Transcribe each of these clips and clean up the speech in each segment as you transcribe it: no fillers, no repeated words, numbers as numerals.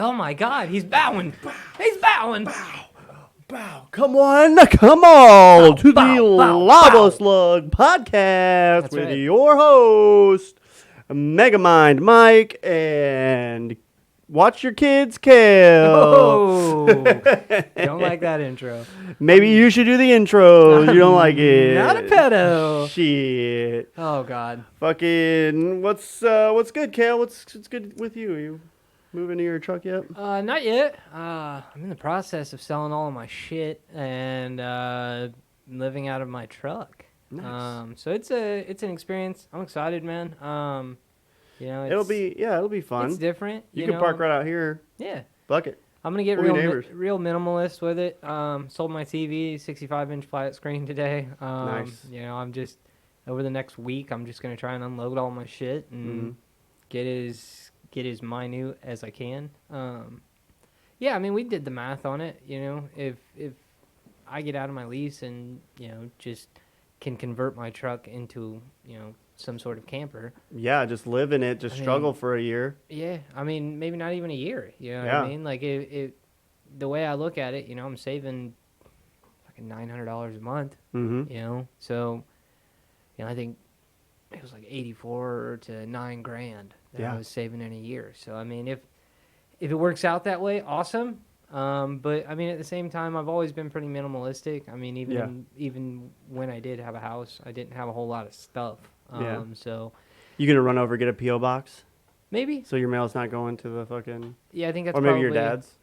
Oh my God, he's bowing. He's bowing. Bow. Come on to the Lava Slug Podcast That's with right. your host, Megamind Mike, and watch your kids, Cale. Oh, don't like that intro. Maybe you should do the intro. You don't like it. Not a pedo. Shit. Oh God. Fucking, what's good, Cale? What's good with you? Are you moving to your truck yet? Not yet. I'm in the process of selling all of my shit and living out of my truck. Nice. So it's an experience. I'm excited, man. It'll be fun. It's different. You can park right out here. Yeah. Bucket. I'm gonna get Or your neighbors. real minimalist with it. Sold my TV, 65-inch flat screen today. Nice. I'm just over the next week. I'm just gonna try and unload all my shit and get as minute as I can. Yeah, I mean, we did the math on it. If I get out of my lease and just can convert my truck into some sort of camper. Yeah, just live in it. Just struggle for a year. Yeah, I mean, maybe not even a year. You know what Yeah. I mean? Like the way I look at it, I'm saving fucking $900 a month. Mm-hmm. So I think it was like 84 to $9,000 that I was saving in a year. So I mean, if it works out that way, awesome. But I mean, at the same time, I've always been pretty minimalistic. I mean, even when I did have a house, I didn't have a whole lot of stuff. So You gonna run over and get a P.O. box maybe. so your mail's not going to the fucking. Yeah, I think that's or maybe probably your dad's.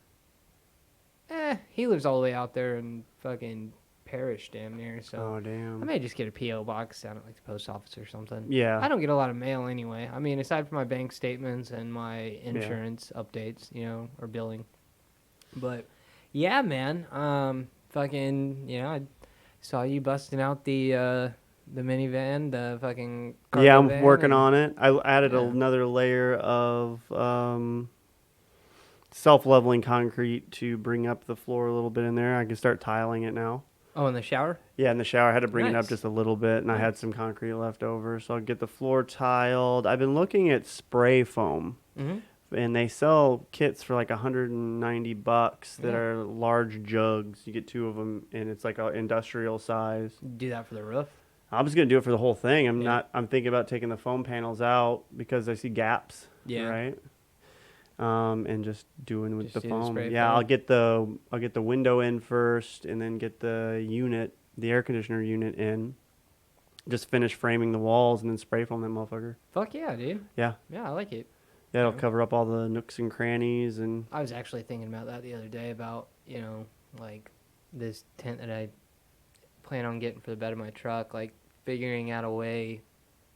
He lives all the way out there in fucking Parish, damn near. So Oh damn. I may just get a P.O. box down at like the post office or something. Yeah. I don't get a lot of mail anyway. I mean, aside from my bank statements and my insurance updates, or billing. But yeah, man. I saw you busting out the minivan, the fucking cargo Yeah, I'm van, working and on it. I added another layer of self-leveling concrete to bring up the floor a little bit in there. I can start tiling it now. Oh, in the shower? Yeah, in the shower. I had to bring it up Nice. just a little bit, and I had some concrete left over, so I'll get the floor tiled. I've been looking at spray foam, and they sell kits for like $190 that are large jugs. You get 2 of them, and it's like an industrial size. Do that for the roof? I'm just gonna do it for the whole thing. I'm thinking about taking the foam panels out because I see gaps. Yeah. Right. And just doing with Just the do the foam. spray Yeah, foam. I'll get the window in first, and then get the air conditioner unit in. Just finish framing the walls, and then spray foam that motherfucker. Fuck yeah, dude. Yeah. Yeah, I like it. Yeah, it'll cover up all the nooks and crannies and. I was actually thinking about that the other day about, like this tent that I plan on getting for the bed of my truck, like figuring out a way.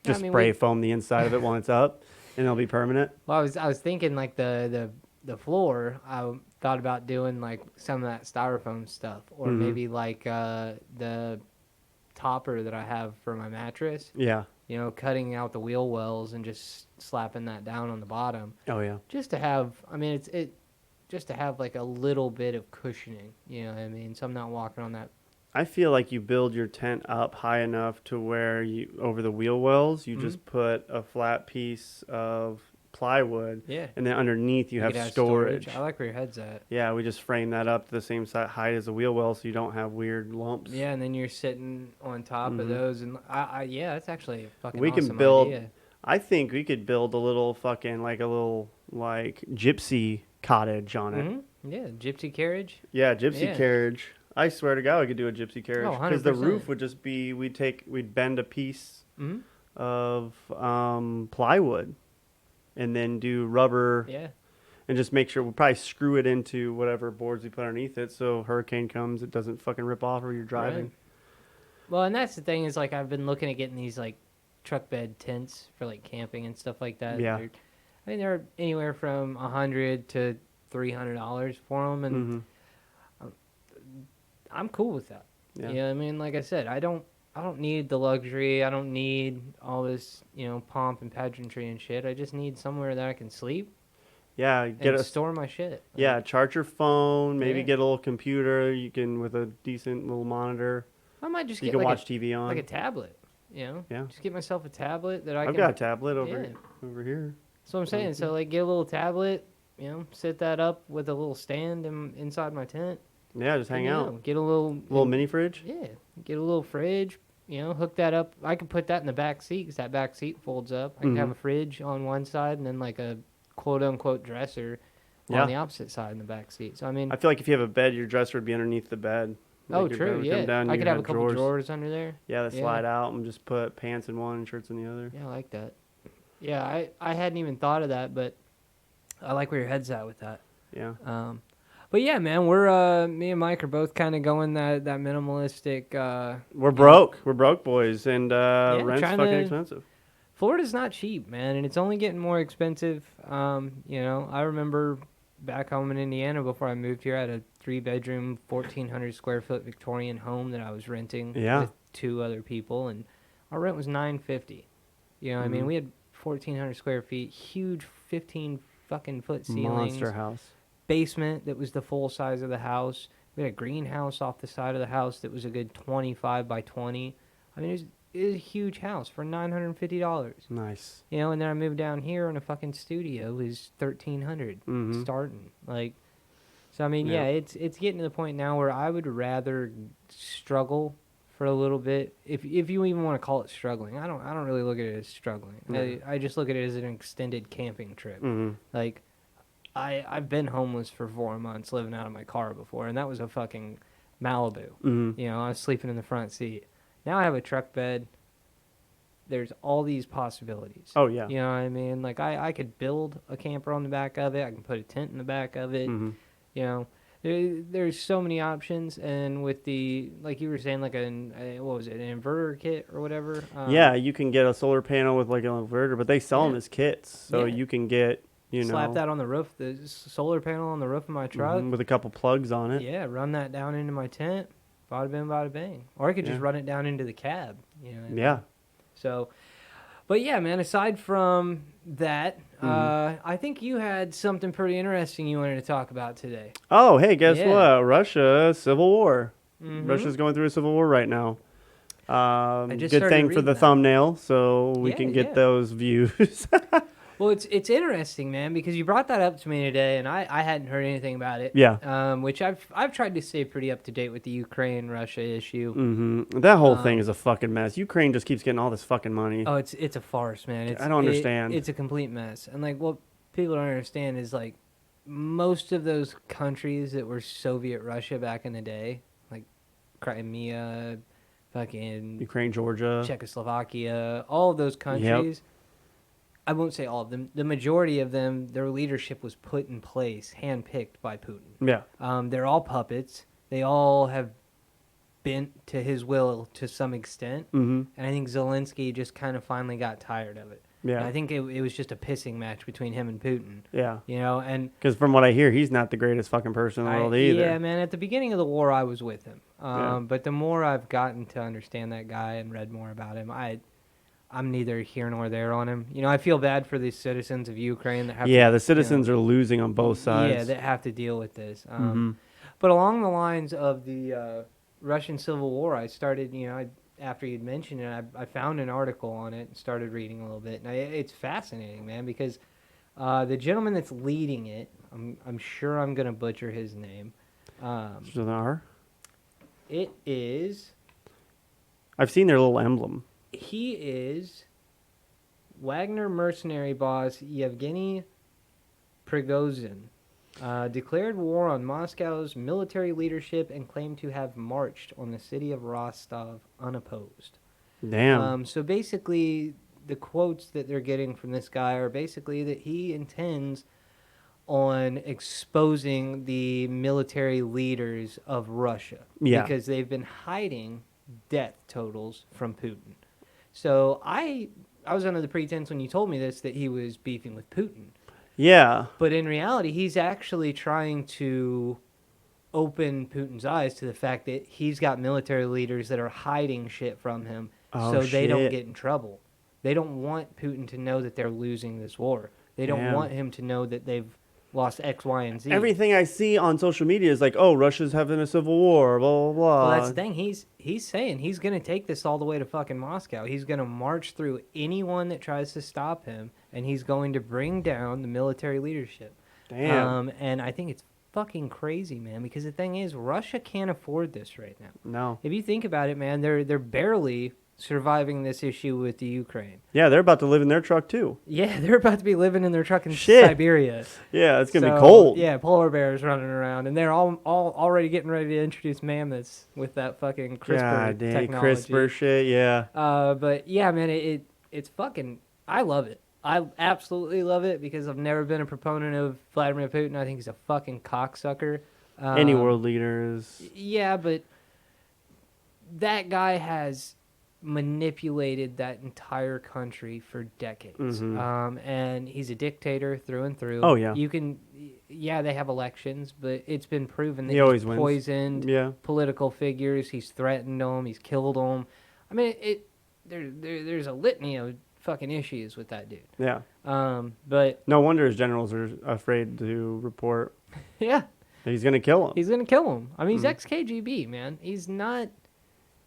Just spray foam the inside of it when it's up, and it'll be permanent. Well, I was thinking like the floor. I thought about doing like some of that styrofoam stuff, or maybe like the topper that I have for my mattress. Yeah. Cutting out the wheel wells and just slapping that down on the bottom. Oh yeah. Just to have, I mean, just to have like a little bit of cushioning. You know what I mean? So I'm not walking on that. I feel like you build your tent up high enough to where you, over the wheel wells, you just put a flat piece of plywood. Yeah. And then underneath you have storage. I like where your head's at. Yeah, we just frame that up to the same height as the wheel well so you don't have weird lumps. Yeah, and then you're sitting on top of those. And yeah, that's actually a fucking We awesome can build, idea. I think we could build a little fucking, like gypsy cottage on it. Yeah, gypsy carriage. Yeah, gypsy carriage. I swear to God, we could do a gypsy carriage. Oh, Because the 100%. roof would just be, we'd bend a piece of plywood and then do rubber and just make sure, we'll probably screw it into whatever boards we put underneath it so hurricane comes, it doesn't fucking rip off or you're driving. Right. Well, and that's the thing is, like, I've been looking at getting these, like, truck bed tents for, like, camping and stuff like that. Yeah. They're anywhere from $100 to $300 for them, and I'm cool with that. Yeah. You know what I mean? Like I said, I don't need the luxury. I don't need all this, pomp and pageantry and shit. I just need somewhere that I can sleep. Yeah, and store my shit. Yeah, charge your phone. Maybe Yeah. get a little computer. You can with a decent little monitor. I might just You get can like watch TV on. like a tablet. Yeah. Just get myself a tablet that I can. I've got a tablet over here. That's what I'm saying. So like, get a little tablet. set that up with a little stand inside my tent. Yeah, just hang out. Get a little mini fridge. Yeah, get a little fridge. Hook that up. I could put that in the back seat because that back seat folds up. I can have a fridge on one side and then like a quote unquote dresser on the opposite side in the back seat. So I mean, I feel like if you have a bed, your dresser would be underneath the bed. Like true. Yeah, I could have a couple drawers under there. Yeah, they slide out and just put pants in one and shirts in the other. Yeah, I like that. Yeah, I hadn't even thought of that, but I like where your head's at with that. Yeah. But yeah, man, we're me and Mike are both kind of going that minimalistic. We're broke. We're broke boys, and rent's fucking expensive. Florida's not cheap, man, and it's only getting more expensive. I remember back home in Indiana before I moved here, I had a 3-bedroom, 1,400 square foot Victorian home that I was renting with 2 other people, and our rent was $950. I mean, we had 1,400 square feet, huge 15 fucking foot ceilings, monster house, basement that was the full size of the house. We had a greenhouse off the side of the house that was a good 25 by 20. I mean, it was a huge house for $950. Nice. And then I moved down here and a fucking studio is $1,300 starting. Like, so I mean, it's getting to the point now where I would rather struggle for a little bit, if you even want to call it struggling. I don't really look at it as struggling. I just look at it as an extended camping trip. Like, I've been homeless for 4 months living out of my car before, and that was a fucking Malibu. I was sleeping in the front seat. Now I have a truck bed. There's all these possibilities. Oh, yeah. You know what I mean? Like, I could build a camper on the back of it. I can put a tent in the back of it. There's so many options, and with the, like you were saying, like an inverter kit or whatever. Yeah, you can get a solar panel with like an inverter, but they sell them as kits, so you can get slap that on the roof, the solar panel on the roof of my truck with a couple plugs on it. Yeah, run that down into my tent, bada bing, bada bang, or I could just run it down into the cab. So. But yeah, man, aside from that, I think you had something pretty interesting you wanted to talk about today. Oh, hey, guess what? Russia, civil war. Russia's going through a civil war right now. Good thing for the thumbnail, so we can get those views. Well, it's interesting, man, because you brought that up to me today, and I hadn't heard anything about it. Yeah. Which I've tried to stay pretty up to date with the Ukraine-Russia issue. That whole thing is a fucking mess. Ukraine just keeps getting all this fucking money. Oh, it's a farce, man. I don't understand. It's a complete mess. And like what people don't understand is like most of those countries that were Soviet Russia back in the day, like Crimea, fucking Ukraine, Georgia, Czechoslovakia, all of those countries. Yep. I won't say all of them. The majority of them, their leadership was put in place, handpicked by Putin. Yeah. They're all puppets. They all have bent to his will to some extent. And I think Zelensky just kind of finally got tired of it. Yeah. And I think it was just a pissing match between him and Putin. Yeah. And because from what I hear, he's not the greatest fucking person in the world either. Yeah, man. At the beginning of the war, I was with him. But the more I've gotten to understand that guy and read more about him, I'm neither here nor there on him. I feel bad for the citizens of Ukraine that have the citizens are losing on both sides. Yeah, that have to deal with this. But along the lines of the Russian Civil War, I started, after you'd mentioned it, I found an article on it and started reading a little bit. And it's fascinating, man, because the gentleman that's leading it, I'm sure I'm going to butcher his name. It is... I've seen their little emblem. He is Wagner mercenary boss Yevgeny Prigozhin. Declared war on Moscow's military leadership and claimed to have marched on the city of Rostov unopposed. Damn. So basically, the quotes that they're getting from this guy are basically that he intends on exposing the military leaders of Russia. Yeah. Because they've been hiding death totals from Putin. So I was under the pretense when you told me this that he was beefing with Putin. Yeah. But in reality, he's actually trying to open Putin's eyes to the fact that he's got military leaders that are hiding shit from him so they don't get in trouble. They don't want Putin to know that they're losing this war. They don't want him to know that they've lost X, Y, and Z. Everything I see on social media is like, oh, Russia's having a civil war, blah, blah, blah. Well, that's the thing. He's saying he's going to take this all the way to fucking Moscow. He's going to march through anyone that tries to stop him, and he's going to bring down the military leadership. Damn. And I think it's fucking crazy, man, because the thing is, Russia can't afford this right now. No. If you think about it, man, they're barely surviving this issue with the Ukraine. Yeah, they're about to live in their truck too. Yeah, they're about to be living in their truck in Siberia. Yeah, it's gonna be cold. Yeah, polar bears running around, and they're all already getting ready to introduce mammoths with that fucking CRISPR technology. CRISPR shit, yeah. But yeah, man, it's fucking. I love it. I absolutely love it because I've never been a proponent of Vladimir Putin. I think he's a fucking cocksucker. Any world leader is. Yeah, but that guy has manipulated that entire country for decades. Mm-hmm. And he's a dictator through and through. Oh, yeah. They have elections, but it's been proven that He he's poisoned political figures. He's threatened them. He's killed them. I mean, there's a litany of fucking issues with that dude. Yeah. But no wonder his generals are afraid to report. Yeah. He's gonna kill him. He's gonna kill him. I mean, he's ex-KGB, man. He's not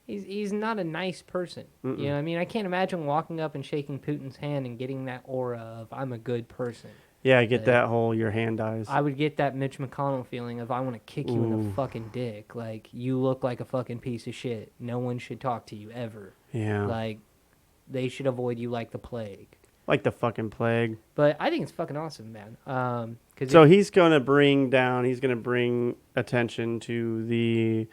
a nice person. Mm-mm. You know what I mean? I can't imagine walking up and shaking Putin's hand and getting that aura of I'm a good person. Yeah, I get that whole your hand dies. I would get that Mitch McConnell feeling of I want to kick you in the fucking dick. Like, you look like a fucking piece of shit. No one should talk to you ever. Yeah. Like, they should avoid you like the plague. Like the fucking plague. But I think it's fucking awesome, man. He's going to bring attention to the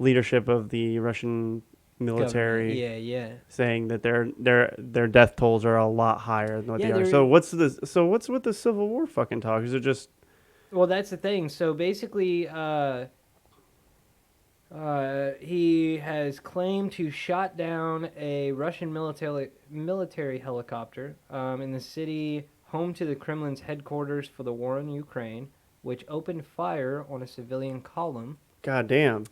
leadership of the Russian military. Yeah. Saying that their death tolls are a lot higher than what they are. So what's with the Civil War fucking talk? Is it just? Well, that's the thing. So basically, he has claimed to shot down a Russian military helicopter in the city home to the Kremlin's headquarters for the war in Ukraine, which opened fire on a civilian column. God damn.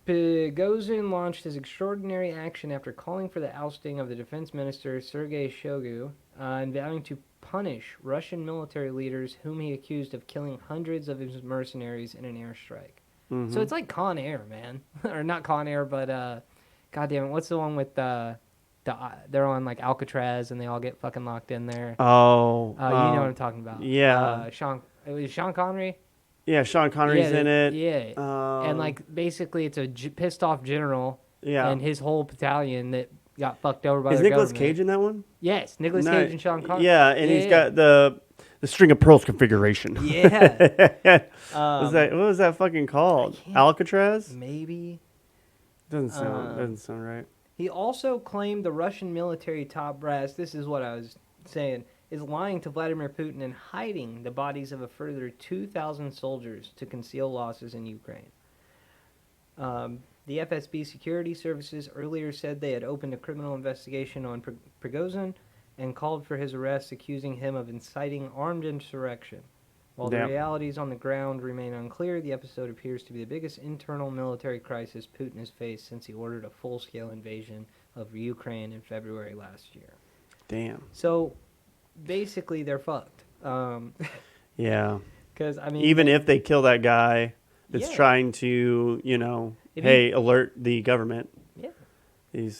Prigozhin launched his extraordinary action after calling for the ousting of the defense minister Sergei Shoigu and vowing to punish Russian military leaders whom he accused of killing hundreds of his mercenaries in an airstrike. Mm-hmm. So it's like Con Air, man. Or not Con Air, but goddamn it, what's the one with they're on like Alcatraz and they all get fucking locked in there. Oh. You know what I'm talking about. Yeah. It was Sean Connery? Yeah, Sean Connery's in it. Yeah. And like basically it's a pissed off general and his whole battalion that got fucked over by the government. Is Nicolas Cage in that one? Yes, Nicolas Cage and Sean Connery. Yeah, and he's got the string of pearls configuration. Yeah. What was that fucking called? Alcatraz? Maybe. Doesn't sound right. He also claimed the Russian military top brass, this is what I was saying, is lying to Vladimir Putin and hiding the bodies of a further 2,000 soldiers to conceal losses in Ukraine. The FSB security services earlier said they had opened a criminal investigation on Prigozhin and called for his arrest, accusing him of inciting armed insurrection. While the realities on the ground remain unclear, the episode appears to be the biggest internal military crisis Putin has faced since he ordered a full-scale invasion of Ukraine in February last year. Damn. So, basically, they're fucked. Yeah. Because I mean, even if they kill that guy that's trying to, alert the government. Yeah.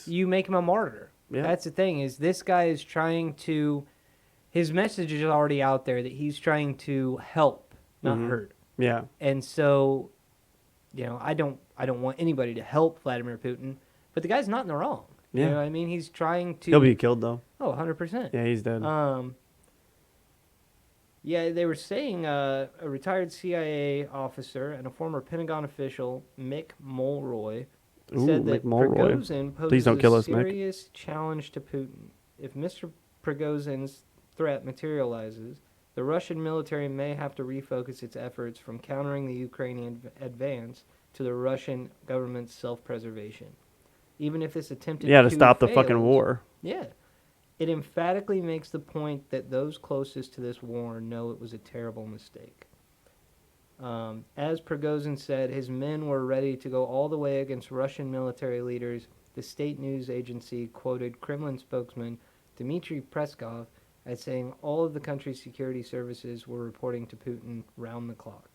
You make him a martyr. Yeah. That's the thing, is this guy is trying to, his message is already out there that he's trying to help, not hurt. Yeah. And so, I don't want anybody to help Vladimir Putin, but the guy's not in the wrong. Yeah. You know what I mean? He's trying to... He'll be killed, though. Oh, 100%. Yeah, he's dead. Yeah, they were saying a retired CIA officer and a former Pentagon official, Mick Mulroy, said that Prigozhin poses a serious challenge to Putin. If Mr. Prigozhin's threat materializes, the Russian military may have to refocus its efforts from countering the Ukrainian advance to the Russian government's self-preservation. Even if this attempted to stop the fucking war. Yeah. It emphatically makes the point that those closest to this war know it was a terrible mistake. As Prigozhin said, his men were ready to go all the way against Russian military leaders. The state news agency quoted Kremlin spokesman Dmitry Peskov as saying all of the country's security services were reporting to Putin round the clock.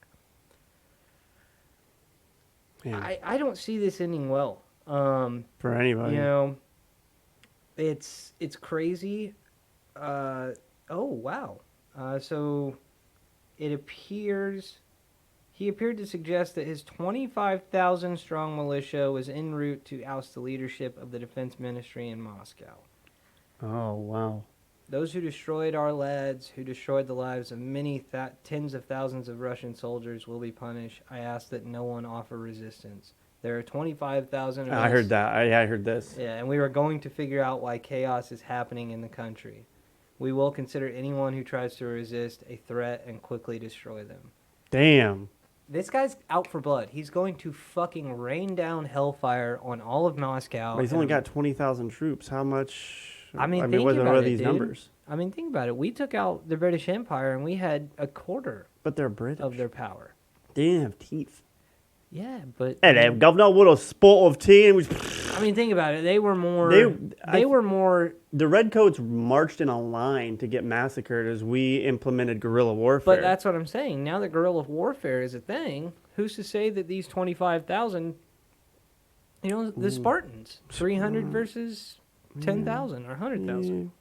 Yeah. I don't see this ending well. For anybody. It's crazy. Oh, wow. So it appears he appeared to suggest that his 25,000 strong militia was en route to oust the leadership of the defense ministry in Moscow. Oh, wow. Those who destroyed our lads, who destroyed the lives of many tens of thousands of Russian soldiers, will be punished. I ask that no one offer resistance. There are 25,000 of us. I heard that. I heard this. Yeah, and we are going to figure out why chaos is happening in the country. We will consider anyone who tries to resist a threat and quickly destroy them. Damn. This guy's out for blood. He's going to fucking rain down hellfire on all of Moscow. But he's only got 20,000 troops. How much? I mean, what about are it, these dude. numbers? I mean, think about it. We took out the British Empire, and we had a quarter But they're British. of their power. They didn't have teeth. Yeah, but Hello, governor, what a spot of tea. And I mean, think about it. They were more. They were more. The Redcoats marched in a line to get massacred as we implemented guerrilla warfare. But that's what I'm saying. Now that guerrilla warfare is a thing, who's to say that these 25,000, the Spartans, 300 versus 10,000 or 100,000.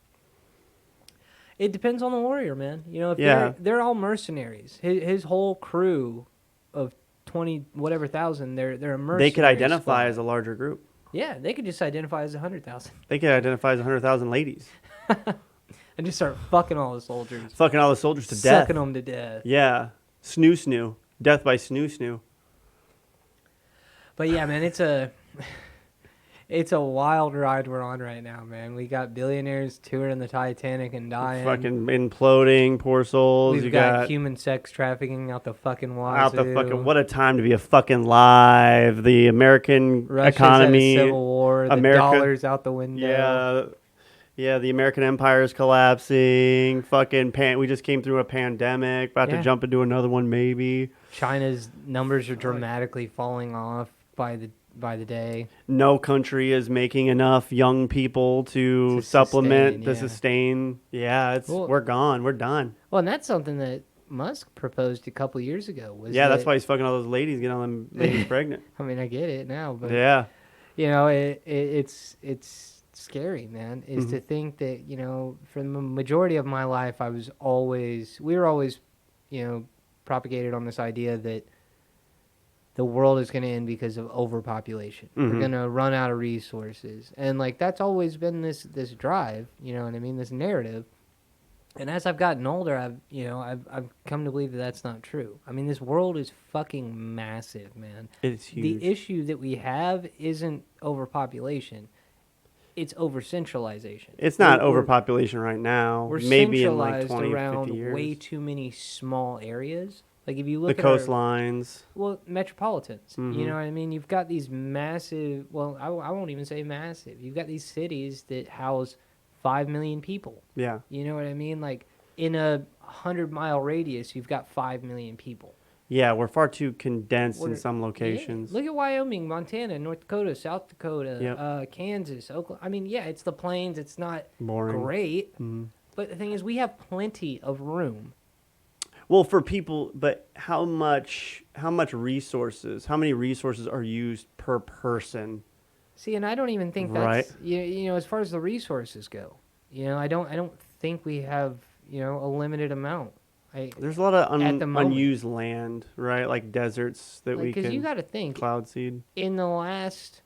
It depends on the warrior, man. If they're all mercenaries. His whole crew of 20 whatever thousand, they're a mercenary. They could identify as a larger group. Yeah, they could just identify as 100,000. They could identify as 100,000 ladies. And just start fucking all the soldiers. Fucking all the soldiers to death. Sucking them to death. Yeah. Snoo. Death by snoo. But yeah, man, it's a wild ride we're on right now, man. We got billionaires touring the Titanic and dying. Fucking imploding, poor souls. We've got human sex trafficking out the fucking wazoo. Out the fucking, what a time to be a fucking live. The American Russia's economy. Had a civil war. The dollar's out the window. Yeah, the American empire is collapsing. Fucking we just came through a pandemic. About to jump into another one, maybe. China's numbers are dramatically falling off by the day. No country is making enough young people to sustain. Yeah, we're gone. We're done. Well, and that's something that Musk proposed a couple years ago. That's why he's fucking all those ladies, getting all them ladies pregnant. I mean, I get it now, but yeah, it's scary, man. Is to think that for the majority of my life, we were always propagated on this idea that the world is going to end because of overpopulation. We're going to run out of resources. And that's always been this drive, you know what I mean? This narrative. And as I've gotten older, I've come to believe that that's not true. I mean, this world is fucking massive, man. It's huge. The issue that we have isn't overpopulation. It's over-centralization. It's not overpopulation right now. We're maybe centralized in 20, around 50 years. way too many small areas. If you look at the coastlines. Metropolitans. You know what I mean? You've got these massive, I won't even say massive. You've got these cities that house 5 million people. Yeah. You know what I mean? In a 100-mile radius, you've got 5 million people. Yeah, we're far too condensed in some locations. Yeah. Look at Wyoming, Montana, North Dakota, South Dakota, Kansas, Oklahoma. I mean, it's the plains. It's not great. But the thing is, we have plenty of room. Well, for people, but how many resources are used per person? See, and I don't even think that's as far as the resources go. I don't think we have a limited amount. There's a lot of unused land, right? Like deserts that we can. Because you got to think cloud seed in the last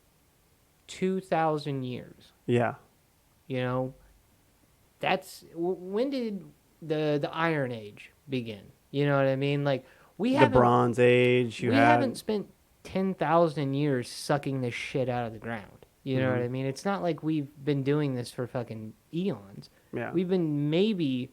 2,000 years. Yeah. That's when did the Iron Age begin? You know what I mean? The Bronze Age. We haven't spent 10,000 years sucking this shit out of the ground. You know what I mean? It's not like we've been doing this for fucking eons. Yeah. We've been maybe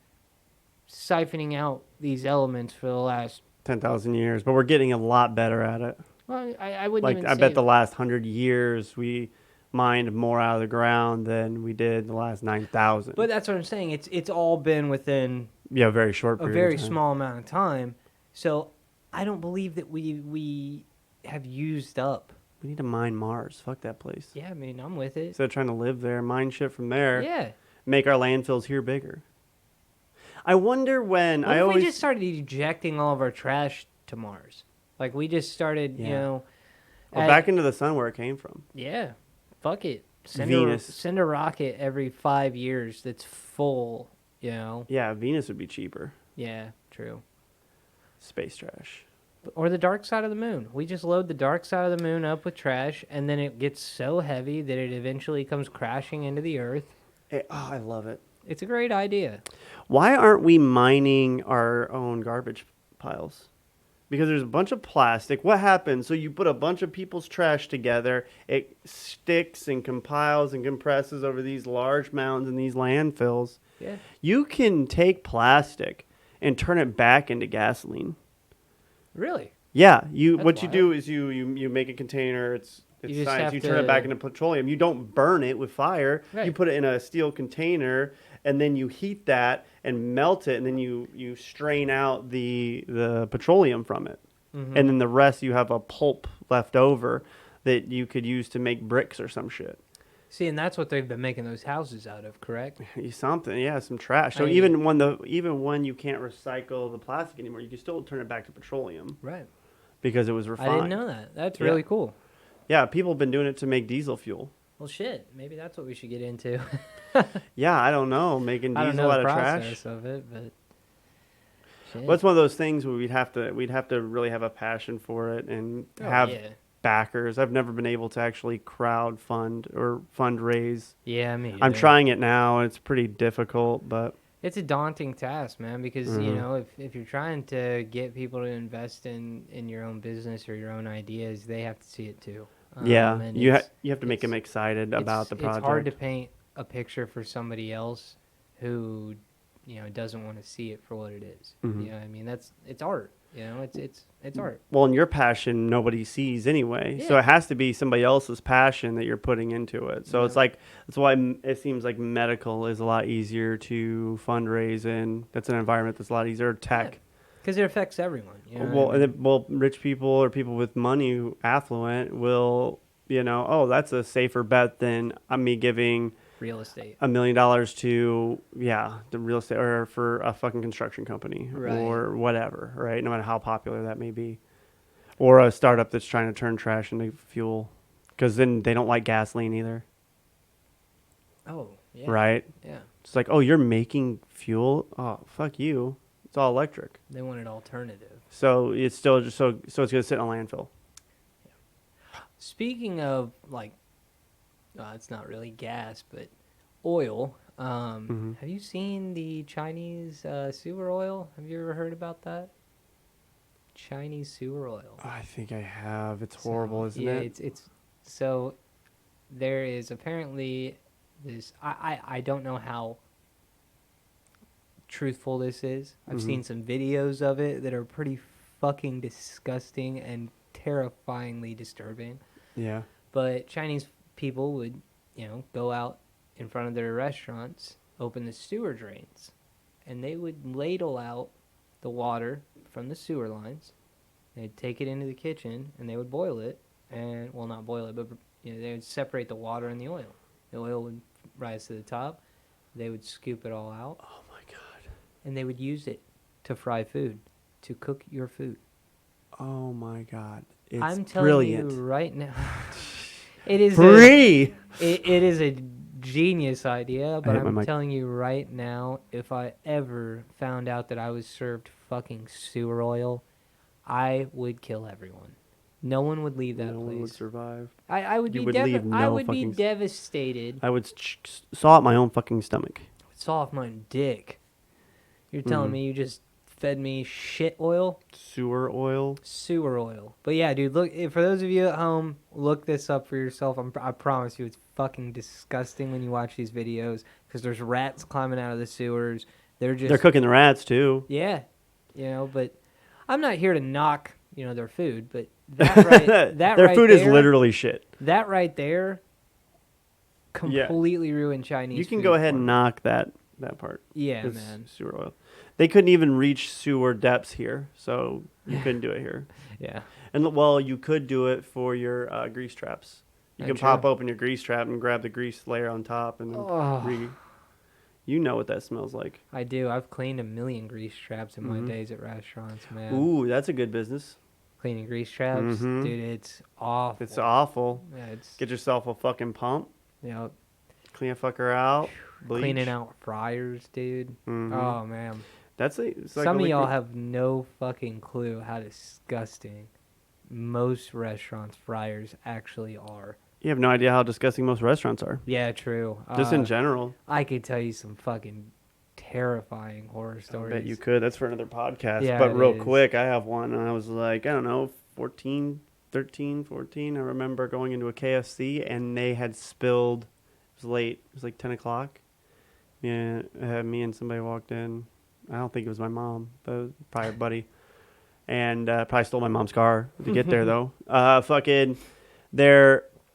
siphoning out these elements for the last 10,000 years, but we're getting a lot better at it. Well, I wouldn't even say I bet the last 100 years we mined more out of the ground than we did the last 9,000. But that's what I'm saying. It's all been within a very short period a very small amount of time. So I don't believe that we have used up. We need to mine Mars. Fuck that place. Yeah, I mean, I'm with it. Instead of trying to live there, mine shit from there. Yeah. Make our landfills here bigger. I wonder when we just started ejecting all of our trash to Mars. We just started, back into the sun where it came from. Yeah. Fuck it. Venus. Send a rocket every 5 years that's full you know. Yeah, Venus would be cheaper. Yeah, true. Space trash. Or the dark side of the moon. We just load the dark side of the moon up with trash, and then it gets so heavy that it eventually comes crashing into the earth. I love it. It's a great idea. Why aren't we mining our own garbage piles? Because there's a bunch of plastic. What happens? So you put a bunch of people's trash together. It sticks and compiles and compresses over these large mounds in these landfills. Yeah. You can take plastic and turn it back into gasoline. Really? Yeah. That's What you wild. do is you make a container. It's You just science. have You turn it back to- into petroleum. You don't burn it with fire. Right. You put it in a steel container, and then you heat that and melt it, and then you strain out the petroleum from it. Mhm. And then the rest you have a pulp left over that you could use to make bricks or some shit. See, and that's what they've been making those houses out of, correct? Something, yeah, some trash. So I- even when you can't recycle the plastic anymore, you can still turn it back to petroleum Right. because it was I refined. didn't know that. That's Yeah. really cool. Yeah, people have been doing it to make diesel fuel. Well, shit. Maybe that's what we should get into. Yeah, I don't know, making I don't diesel know out the of process trash. of it, but shit. Well, it's one of those things where we'd have to really have a passion for it and Oh, have yeah. backers. I've never been able to actually crowd fund or fundraise. Yeah, me. I'm either. trying it now. It's pretty difficult, but It's a daunting task, man, because you Mhm. know if you're trying to get people to invest in your own business or your own ideas, they have to see it too. yeah, and you it's- have to make them excited about the project. It's hard to paint a picture for somebody else who, doesn't want to see it for what it is. Mhm. You know what I mean? It's art. You know, it's art. Well, and your passion nobody sees anyway, so Yeah. it has to be somebody else's passion that you're putting into it. So it's Yeah. like that's why it seems like medical is a lot easier to fundraise in. That's an environment that's a lot easier. Tech. Because it affects everyone. You know what I Well, mean? and rich people or people with money, affluent, will, oh, that's a safer bet than me giving Real estate. $1 million to, the real estate or for a fucking construction company Right. or whatever, right? No matter how popular that may be. Or a startup that's trying to turn trash into fuel, because then they don't like gasoline either, Oh, yeah. right? Yeah. It's like, oh, you're making fuel? Oh, fuck you. It's all electric. They want an alternative. So it's still just so it's going to sit in a landfill. Speaking of, it's not really gas, but oil. Mhm. Have you seen the Chinese sewer oil? Have you ever heard about that? Chinese sewer oil. I think I have. It's horrible, isn't yeah, it? it's so there is apparently this. I don't know how truthful this is. I've Mhm. seen some videos of it that are pretty fucking disgusting and terrifyingly disturbing. Yeah. But Chinese people would, go out in front of their restaurants, open the sewer drains, and they would ladle out the water from the sewer lines. They'd take it into the kitchen and they would boil it, and well, not boil it, but they would separate the water and the oil. The oil would rise to the top. They would scoop it all out, Oh my god. and they would use it to fry food, to cook your food. Oh my god. It's I'm telling brilliant. you right now, it is Free. It is a genius idea, but hit my I'm mic. telling you right now, if I ever found out that I was served fucking sewer oil, I would kill everyone. No one would leave that No one would place. survive. I would You be would leave I no would be fucking devastated. I would saw at my own fucking stomach. Saw off my dick. You're telling Mhm. me you just fed me shit oil? Sewer oil. Sewer oil. But yeah, dude, look, for those of you at home, look this up for yourself. I promise you, it's fucking disgusting when you watch these videos because there's rats climbing out of the sewers. They're cooking the rats too. Yeah, but I'm not here to knock, their food, but that right, that Their right food is there- literally shit. that right there completely ruined Chinese. You can food go ahead for and me. knock that part. Yeah, It's man. sewer oil. They couldn't even reach sewer depths here, so you couldn't do it here. Yeah. And well, you could do it for your grease traps. You can True. pop open your grease trap and grab the grease layer on top, and then Oh. you know what that smells like. I do. I've cleaned 1,000,000 grease traps in my Mhm. days at restaurants, man. Ooh, that's a good business. Cleaning grease traps, Mhm. dude, it's awful. It's awful. Yeah, it's Get yourself a fucking pump, you know, clean a fucker out. cleaning out fryers, dude. Mm-hmm. Oh man, It's like some of y'all have no fucking clue how disgusting most restaurants' fryers actually are. You have no idea how disgusting most restaurants are. Yeah, true. Just in general. I could tell you some fucking terrifying horror stories. I bet you could. That's for another podcast. Yeah, but real quick, I have one. And I was like, I don't know, 13, 14. I remember going into a KFC and they had spilled. It was late. It was like 10 o'clock. Yeah, me and somebody walked in. I don't think it was my mom, but it was probably a buddy. And probably stole my mom's car to get there, though.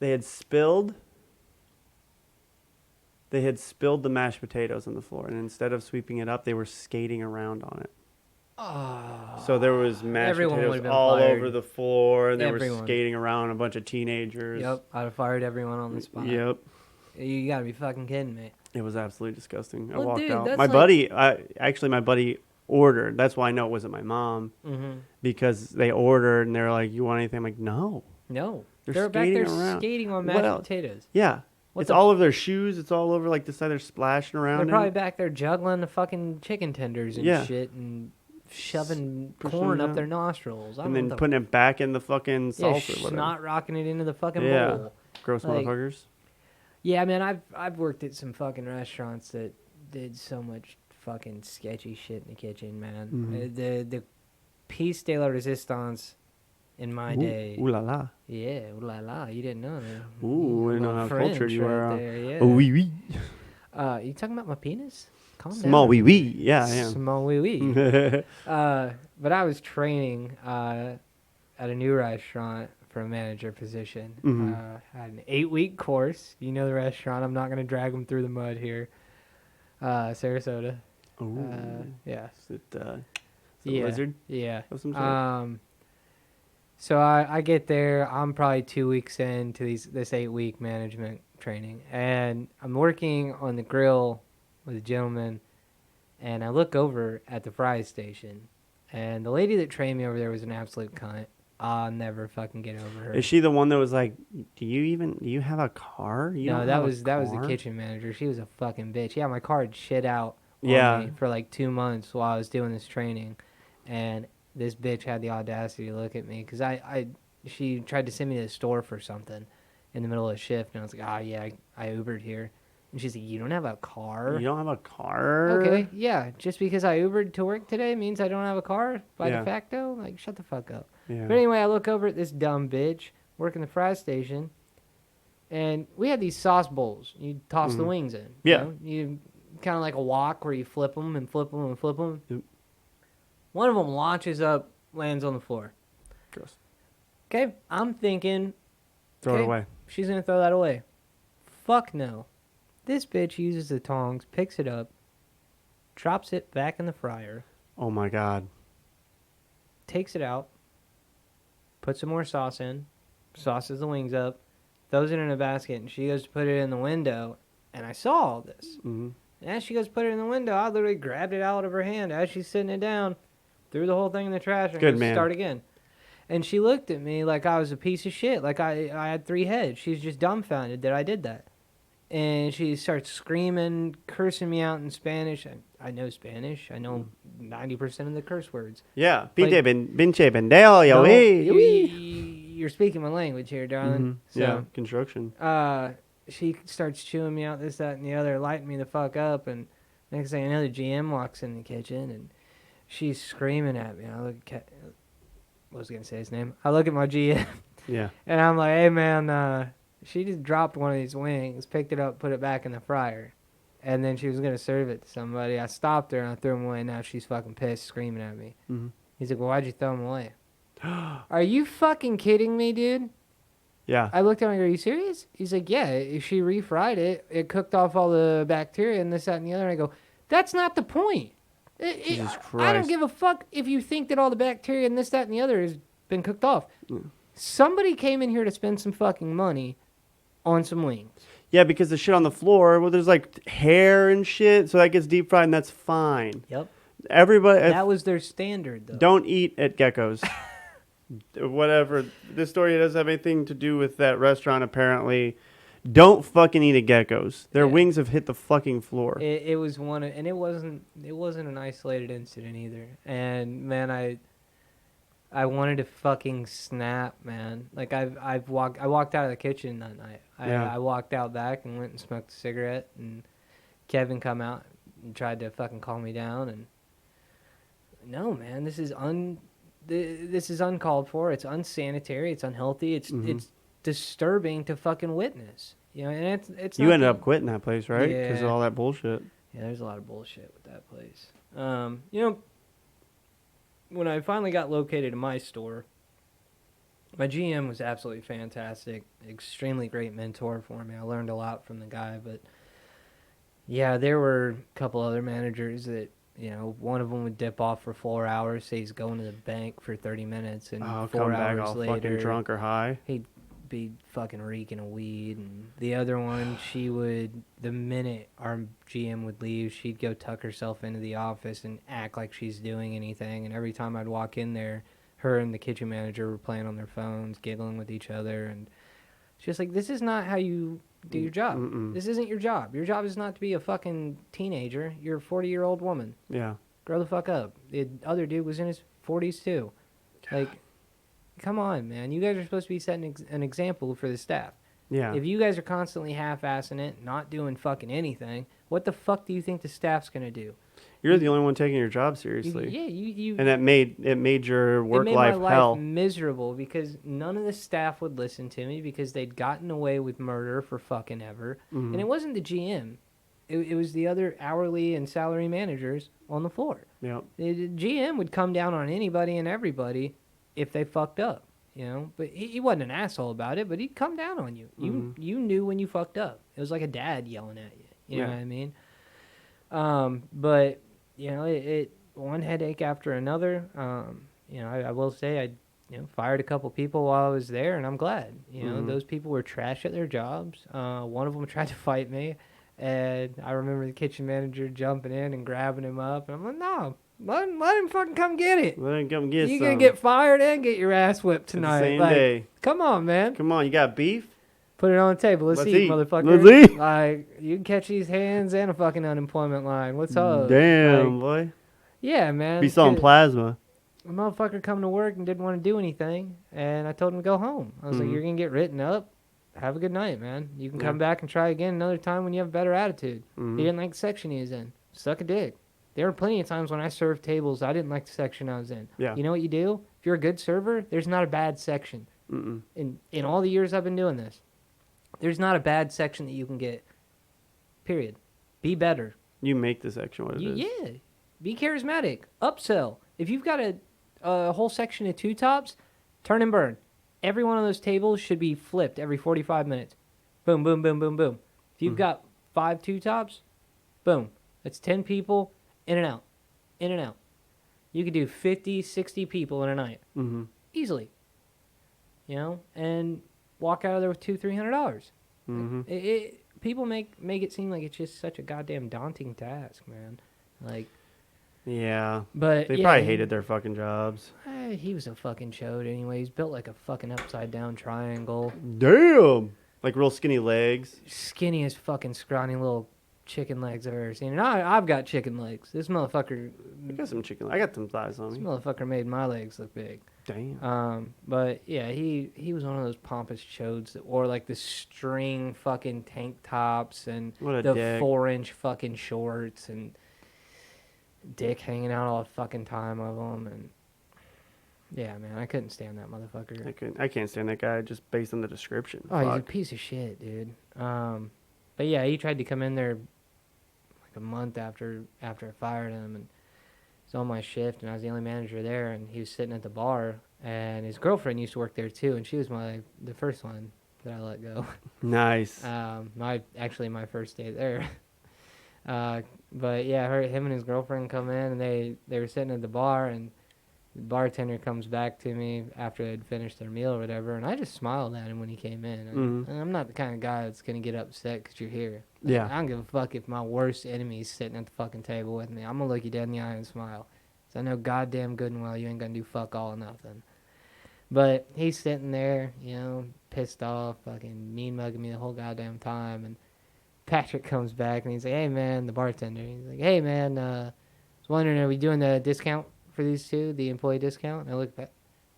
They had spilled the mashed potatoes on the floor, and instead of sweeping it up, they were skating around on it. Oh, so there was mashed potatoes all over the floor, and they were skating around, a bunch of teenagers. Yep, I'd have fired everyone on the spot. Yep. You gotta be fucking kidding me. It was absolutely disgusting. Well, I walked dude, out. My buddy ordered. That's why I know it wasn't my mom, because they ordered, and they were like, "You want anything?" I'm like, "No." No. They're back there around. skating on mashed potatoes. Yeah. It's all over their shoes. It's all over, like, the side they're splashing around. They're probably back there juggling the fucking chicken tenders and shit and shoving corn up their nostrils. And then putting it back in the fucking sauce or whatever. Not rocking it into the fucking bowl. Gross motherfuckers. Yeah, man, I've worked at some fucking restaurants that did so much fucking sketchy shit in the kitchen, man. Mm-hmm. The piece de la resistance in my day. Ooh la la. Yeah, ooh la la. You didn't know that. Ooh, I didn't know how cultured you are. Yeah. Oh, wee wee. You talking about my penis? Calm Small down. wee wee. Yeah, I am. Small wee wee. But I was training at a new restaurant for a manager position. I had an 8-week course. You know the restaurant. I'm not going to drag them through the mud here. Sarasota. Ooh. Yeah. Is it Lizard? Yeah. Of some sort? So I get there. I'm probably 2 weeks into this 8-week management training, and I'm working on the grill with a gentleman, and I look over at the fry station, and the lady that trained me over there was an absolute cunt. I'll never fucking get over her. Is she the one that was like, do you have a car? No, that was the kitchen manager. She was a fucking bitch. Yeah, my car had shit out on me for like 2 months while I was doing this training, and this bitch had the audacity to look at me because she tried to send me to the store for something in the middle of the shift, and I was like, I Ubered here. And she's like, you don't have a car? You don't have a car? Okay, yeah. Just because I Ubered to work today means I don't have a car by de facto? Like, shut the fuck up. Yeah. But anyway, I look over at this dumb bitch working the fry station, and we had these sauce bowls. You toss the wings in. Yeah. You kind of like a wok where you flip them and flip them and flip them. Yep. One of them launches up, lands on the floor. Gross. Okay, I'm thinking, Throw it away. She's going to throw that away. Fuck no. This bitch uses the tongs, picks it up, drops it back in the fryer. Oh my God. Takes it out, puts some more sauce in, sauces the wings up, throws it in a basket, and she goes to put it in the window, and I saw all this. Mm-hmm. And as she goes to put it in the window, I literally grabbed it out of her hand as she's sitting it down, threw the whole thing in the trash, and goes, start again. And she looked at me like I was a piece of shit, like I had 3 heads. She's just dumbfounded that I did that. And she starts screaming, cursing me out in Spanish. I know Spanish. I know 90% of the curse words. Yeah. Pinche pendejo, yo. You're speaking my language here, darling. Mm-hmm. Yeah, construction. She starts chewing me out, this, that, and the other, lighting me the fuck up. And next thing I know, the GM walks in the kitchen, and she's screaming at me. I look at, I was going to say his name. I look at my GM. Yeah. And I'm like, hey, man, she just dropped one of these wings, picked it up, put it back in the fryer. And then she was going to serve it to somebody. I stopped her, and I threw them away. Now she's fucking pissed, screaming at me. Mm-hmm. He's like, well, why'd you throw them away? Are you fucking kidding me, dude? Yeah. I looked at him and I go, are you serious? He's like, yeah, if she refried it, it cooked off all the bacteria and this, that, and the other. And I go, that's not the point. Jesus Christ. I don't give a fuck if you think that all the bacteria and this, that, and the other has been cooked off. Mm. Somebody came in here to spend some fucking money on some wings. Yeah, because the shit on the floor, well, there's like hair and shit, so that gets deep fried and that's fine. Yep. Everybody. That was their standard, though. Don't eat at Gecko's. Whatever. This story doesn't have anything to do with that restaurant, apparently. Don't fucking eat at geckos. Their wings have hit the fucking floor. It was one, and it wasn't an isolated incident either. And man, I wanted to fucking snap, man. Like I walked out of the kitchen that night. I walked out back and went and smoked a cigarette, and Kevin come out and tried to fucking calm me down. And no, man, this is uncalled for. It's unsanitary. It's unhealthy. It's disturbing to fucking witness. You know, and it's. You ended up quitting that place, right? Because of all that bullshit. Yeah, there's a lot of bullshit with that place. You know, when I finally got located in my store, my GM was absolutely fantastic. Extremely great mentor for me. I learned a lot from the guy, but yeah, there were a couple other managers that, you know, one of them would dip off for 4 hours, say he's going to the bank for 30 minutes, and 4 hours all later, fucking drunk or high. He'd be fucking reeking of weed. And the other one, the minute our GM would leave, she'd go tuck herself into the office and act like she's doing anything. And every time I'd walk in there, her and the kitchen manager were playing on their phones, giggling with each other. And it's just like, this is not how you do your job. This isn't your job. Your job is not to be a fucking teenager. You're a 40-year-old woman. Yeah. Grow the fuck up. The other dude was in his 40s too. God. Like, come on, man. You guys are supposed to be setting an example for the staff. Yeah. If you guys are constantly half-assing it, not doing fucking anything, what the fuck do you think the staff's going to do? You're the only one taking your job seriously. You and it made your work life my hell. Life miserable because none of the staff would listen to me because they'd gotten away with murder for fucking ever. Mm-hmm. And it wasn't the GM. It was the other hourly and salary managers on the floor. Yep. The GM would come down on anybody and everybody if they fucked up, you know. But he wasn't an asshole about it, but he'd come down on you. You knew when you fucked up. It was like a dad yelling at you. You know what I mean? But you know, it one headache after another. You know, I will say I fired a couple people while I was there, and I'm glad. You know, those people were trash at their jobs. One of them tried to fight me, and I remember the kitchen manager jumping in and grabbing him up, and I'm like, no. Let him fucking come get it. Let him come get You're some. going to get fired and get your ass whipped tonight. Same day. Come on, man. Come on, you got beef? Put it on the table. Let's eat, motherfucker. Let's eat. Like, you can catch these hands and a fucking unemployment line. What's up? Damn, boy. Yeah, man. Be selling plasma. A motherfucker come to work and didn't want to do anything, and I told him to go home. I was like, you're going to get written up. Have a good night, man. You can come back and try again another time when you have a better attitude. He didn't like the section he was in. Suck a dick. There were plenty of times when I served tables, I didn't like the section I was in. Yeah. You know what you do? If you're a good server, there's not a bad section. In all the years I've been doing this, there's not a bad section that you can get. Period. Be better. You make the section what it is. Yeah. Be charismatic. Upsell. If you've got a whole section of two tops, turn and burn. Every one of those tables should be flipped every 45 minutes. Boom, boom, boom, boom, boom. If you've got 5 two tops, boom. That's 10 people. In and out. In and out. You could do 50, 60 people in a night. Easily. You know? And walk out of there with $200-$300. People make it seem like it's just such a goddamn daunting task, man. Like... Yeah. But they probably hated their fucking jobs. He was a fucking chode anyway. He's built like a fucking upside down triangle. Damn! Like real skinny legs. Skinniest fucking scrawny little... chicken legs I've ever seen. And I've got chicken legs. This motherfucker... I got some chicken. I got some thighs on me. This motherfucker made my legs look big. Damn. But yeah, he was one of those pompous chodes that wore like the string fucking tank tops and the 4-inch fucking shorts and dick hanging out all the fucking time of them. And yeah, man, I couldn't stand that motherfucker. I can't stand that guy just based on the description. Oh, he's a piece of shit, dude. But yeah, he tried to come in there like a month after I fired him, and he was on my shift, and I was the only manager there, and he was sitting at the bar, and his girlfriend used to work there too, and she was the first one that I let go. Nice. My first day there. But yeah, him and his girlfriend come in, and they were sitting at the bar, and the bartender comes back to me after they'd finished their meal or whatever, and I just smiled at him when he came in. And I'm not the kind of guy that's going to get upset because you're here. Yeah. I don't give a fuck if my worst enemy's sitting at the fucking table with me. I'm going to look you dead in the eye and smile. So I know goddamn good and well you ain't going to do fuck all or nothing. But he's sitting there, pissed off, fucking mean mugging me the whole goddamn time. And Patrick comes back and he's like, "Hey man," the bartender. He's like, "Hey man, I was wondering, are we doing the discount for these two, the employee discount?" And I look back,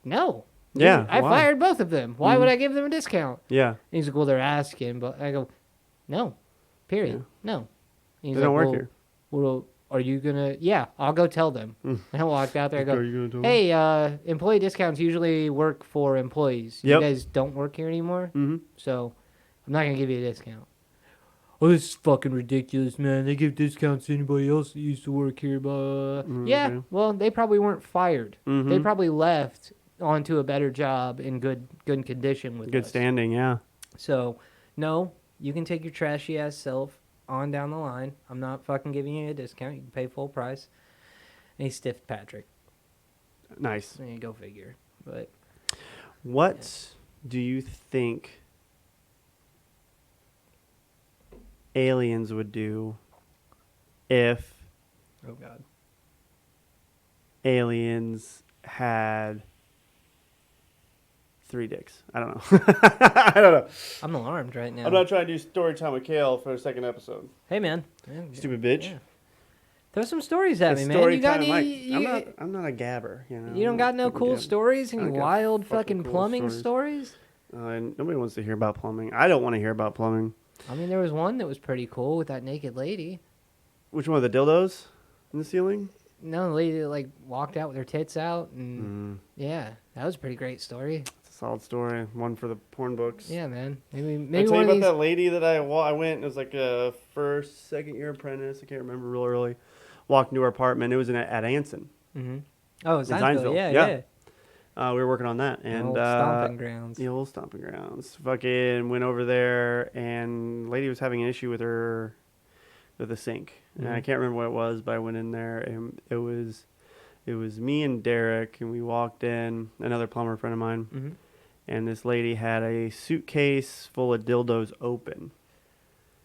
no. Yeah, I why? fired both of them. Why would I give them a discount? Yeah. And he's like, "Well, they're asking," but I go, "No, period, Yeah. no." And he's They like, don't work well, here. Well, are you gonna? Yeah, I'll go tell them. And I walked out there. I Are you gonna go, tell "Hey, employee discounts usually work for employees. Yep. You guys don't work here anymore, Mm-hmm. so I'm not gonna give you a discount." "Oh, this is fucking ridiculous, man. They give discounts to anybody else that used to work here." But yeah, Okay. well, they probably weren't fired. Mm-hmm. They probably left onto a better job in good condition with Good us. standing, yeah. So, no, you can take your trashy ass self on down the line. I'm not fucking giving you a discount. You can pay full price. And he stiffed Patrick. Nice. And go figure. But what do you think aliens would do if oh god, aliens had 3 dicks? I don't know. I don't know. I'm alarmed right now. I'm not trying to do story time with Cale for a second episode. Hey man, Stupid bitch. Yeah. Throw some stories at It's me, man. story You got time, any? Mike. I'm not a gabber, you know. You don't got no cool stories? I Any don't got wild fucking fucking cool plumbing stories. stories? And nobody wants to hear about plumbing. I don't want to hear about plumbing. I mean, there was one that was pretty cool with that naked lady. Which one of the dildos in the ceiling? No, the lady that like walked out with her tits out, and yeah, that was a pretty great story. It's a solid story. One for the porn books. Yeah, man. Maybe I tell one you of about these. that lady that I went. It was like a first, second year apprentice. I can't remember real early. Walked into her apartment. It was at Anson. Mm-hmm. Oh, Zionsville. Yeah. We were working on that, and old stomping grounds. the old stomping grounds. Fucking went over there, and the lady was having an issue with the sink. And I can't remember what it was, but I went in there, and it was me and Derek, and we walked in, another plumber friend of mine, Mm-hmm. and this lady had a suitcase full of dildos open.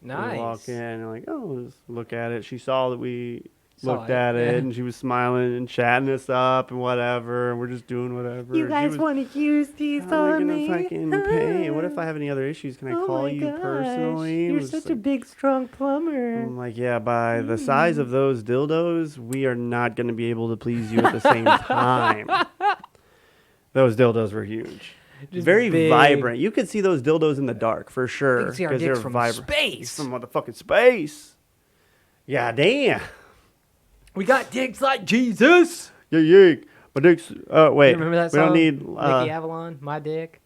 Nice. We walk in, and like, oh, let's look at it. She saw that we Saw looked at it, yeah. and she was smiling and chatting us up and whatever, and we're just doing whatever. You guys want to use these How am I on gonna me? fucking pay? What if I have any other issues? Can I Oh call my you gosh, personally? You're It was such a like- big, strong plumber. I'm like, yeah, by the size of those dildos, we are not going to be able to please you at the same time. Those dildos were huge. Just Very big. vibrant. You could see those dildos in the dark for sure. You can see our 'cause dicks they're from vibrant. space. From motherfucking space. Yeah, damn. We got dicks like Jesus. Yeah. My dick's. Wait. You remember that we song? don't need. Mickey Avalon, My Dick.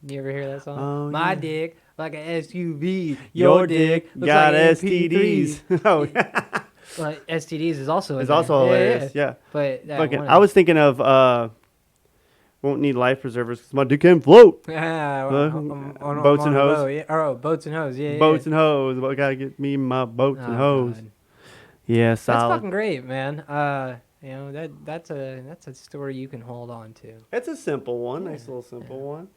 You ever hear that song? Oh, My yeah. dick like an SUV. Your dick looks got like an STDs. MP3. Oh, yeah. But STDs is also It's in also there. hilarious. Yeah. But Fucking, I was thinking of won't need life preservers because my dick can float. boats and hose. Boats and hose. Yeah. Boats and hoes. I gotta get me my boats and hose. God. Yeah, That's solid. fucking great, man. You know that's a story you can hold on to. It's a simple one. Nice little simple one.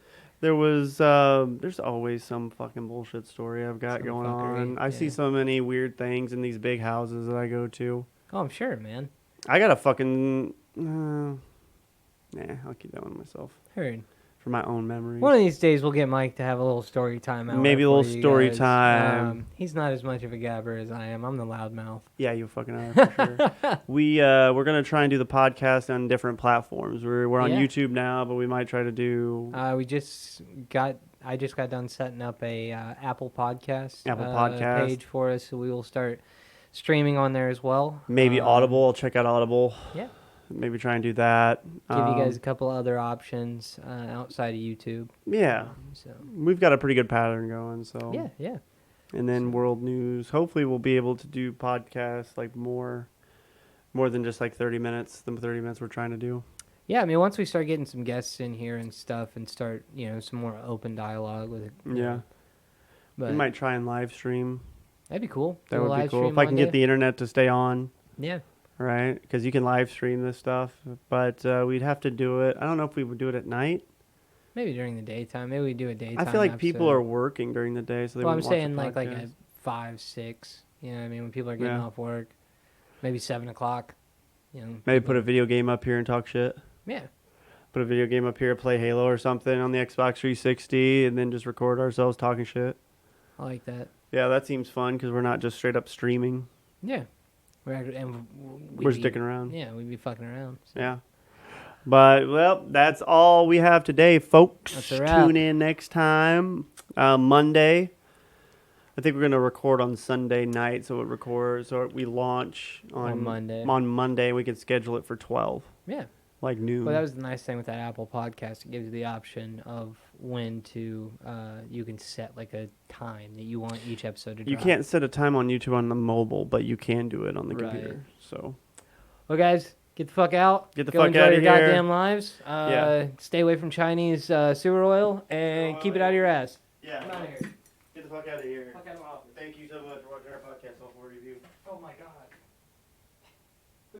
There was there's always some fucking bullshit story I've got Some going fuckery, on. I see yeah. so many weird things in these big houses that I go to. Oh, I'm sure, man. I got a fucking I'll keep that one myself Heard. for my own memories. One of these days, we'll get Mike to have a little story time out. Maybe a for little you story guys. time. He's not as much of a gabber as I am. I'm the loudmouth. Yeah, you fucking are for sure. We're gonna try and do the podcast on different platforms. We're on Yeah. YouTube now, but we might try to do I just got done setting up a Apple Podcast Podcast. page for us, so we will start streaming on there as well. maybe Audible. I'll check out Audible. Yeah. Maybe try and do that. Give you guys a couple other options outside of YouTube. Yeah, So we've got a pretty good pattern going. So yeah. And then world news. Hopefully, we'll be able to do podcasts like more than just like 30 minutes. The 30 minutes we're trying to do. Yeah, I mean, once we start getting some guests in here and stuff, and start some more open dialogue with it. Yeah. But We might try and live stream. that'd be cool. That Do a would be live cool stream if I can one get day. the internet to stay on. Yeah. Right, because you can live stream this stuff, but we'd have to do it. I don't know if we would do it at night. Maybe during the daytime. Maybe we do a daytime. I feel like people episode. are working during the day, so they. Well, I'm wouldn't watch saying the like a podcast. 5, 6. You know what I mean? When people are getting Yeah. off work, maybe 7 o'clock. Maybe put a video game up here and talk shit. Yeah. put a video game up here, play Halo or something on the Xbox 360, and then just record ourselves talking shit. I like that. Yeah, that seems fun because we're not just straight up streaming. Yeah. We're sticking around. Yeah, we'd be fucking around. So. Yeah. But, well, that's all we have today, folks. That's a wrap. Tune in next time, Monday. I think we're going to record on Sunday night, so we launch on Monday. On Monday, we can schedule it for 12. Yeah. Like noon. Well, that was the nice thing with that Apple Podcast. It gives you the option of when to, you can set like a time that you want each episode to drop. You can't set a time on YouTube on the mobile, but you can do it on the Right. computer. So, well, guys, get the fuck out. Get the Go fuck enjoy out your of here. goddamn lives. Yeah. Stay away from Chinese sewer oil and keep it out of your ass. yeah. I'm out of here. Get the fuck out of here. Fuck out of my